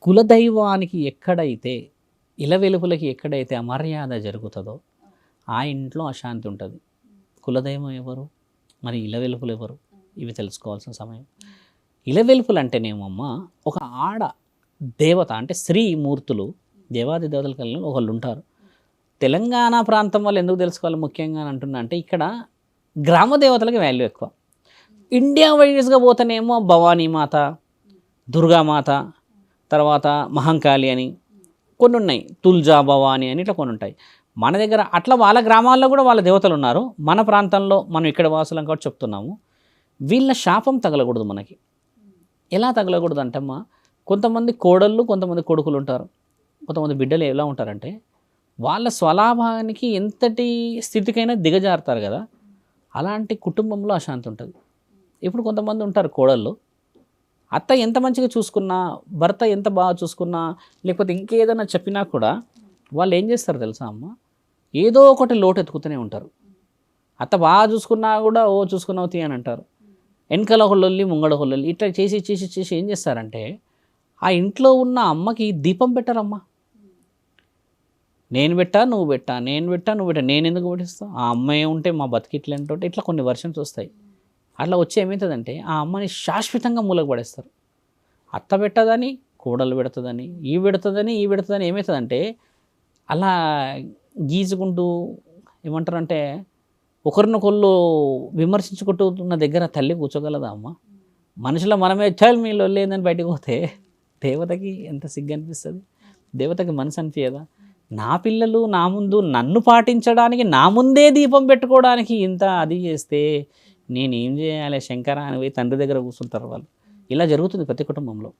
కులదైవానికి ఎక్కడైతే ఇలవెలుపులకి ఎక్కడైతే అమర్యాద జరుగుతుందో ఆ ఇంట్లో అశాంతి ఉంటుంది. కులదైవం ఎవరు, మరి ఇలవెలుపులు ఎవరు, ఇవి తెలుసుకోవాల్సిన సమయం. ఇలవెలుపులు అంటేనేమమ్మ ఒక ఆడ దేవత, అంటే స్త్రీ మూర్తులు, దేవాది దేవతల కలిగిన ఒకళ్ళు ఉంటారు. తెలంగాణ ప్రాంతం వాళ్ళు ఎందుకు తెలుసుకోవాలి ముఖ్యంగా అంటున్నా అంటే ఇక్కడ గ్రామ దేవతలకి వాల్యూ ఎక్కువ. ఇండియా వైడ్స్గా పోతేనేమో భవానీమాత, దుర్గామాత, తర్వాత మహంకాళి అని కొన్ని ఉన్నాయి, తుల్జా భవాని అని ఇట్లా కొన్ని ఉంటాయి. మన దగ్గర అట్లా వాళ్ళ గ్రామాల్లో కూడా వాళ్ళ దేవతలు ఉన్నారు. మన ప్రాంతంలో మనం ఇక్కడ వాసులం కాబట్టి చెప్తున్నాము. వీళ్ళ శాపం తగలకూడదు మనకి. ఎలా తగలకూడదు అంటమ్మా, కొంతమంది కోడళ్ళు కొంతమంది కొడుకులు ఉంటారు, కొంతమంది బిడ్డలు ఎలా ఉంటారంటే వాళ్ళ స్వలాభానికి ఎంతటి స్థితికైనా దిగజారుతారు కదా, అలాంటి కుటుంబంలో అశాంతి ఉంటుంది. ఇప్పుడు కొంతమంది ఉంటారు కోడళ్ళు, అత్త ఎంత మంచిగా చూసుకున్నా, భర్త ఎంత బాగా చూసుకున్నా, లేకపోతే ఇంకేదైనా చెప్పినా కూడా వాళ్ళు ఏం చేస్తారు తెలుసా అమ్మ, ఏదో ఒకటి లోటు ఎత్తుకుతూనే ఉంటారు. అత్త బాగా చూసుకున్నా కూడా ఓ చూసుకున్నావు తీ అని అంటారు. వెనకాల హొల్లొల్లి ముంగడ హొల్లొల్లి ఇట్లా చేసి చేసి చేసి ఏం చేస్తారంటే ఆ ఇంట్లో ఉన్న అమ్మకి దీపం పెట్టారమ్మ. నేను పెట్టా నువ్వు పెట్టా, నేను పెట్టా నువ్వు పెట్టా, నేను ఎందుకు పెట్టిస్తావు, ఆ అమ్మాయి ఉంటే మా బతికిట్లే అంటే ఇట్లా కొన్ని వర్షన్స్ వస్తాయి. అట్లా వచ్చి ఏమవుతుందంటే ఆ అమ్మని శాశ్వతంగా మూలకు పడేస్తారు. అత్త పెట్టదని కోడలు పెడుతుందని, ఈ పెడుతుందని ఈ పెడుతుందని ఏమవుతుందంటే అలా గీచుకుంటూ ఏమంటారంటే ఒకరినొకళ్ళు విమర్శించుకుంటున్న దగ్గర తల్లి కూర్చోగలదా అమ్మ? మనుషుల మనమే చాలు మీలో లేదని బయటకు పోతే దేవతకి ఎంత సిగ్గు అనిపిస్తుంది, దేవతకి మనసు అనిపించదా? నా పిల్లలు నా ముందు నన్ను పాటించడానికి నా ముందే దీపం పెట్టుకోవడానికి ఇంత అది చేస్తే నేనేం చేయాలి శంకర అని పోయి తండ్రి దగ్గర కూర్చుంటారు వాళ్ళు. ఇలా జరుగుతుంది ప్రతి కుటుంబంలో.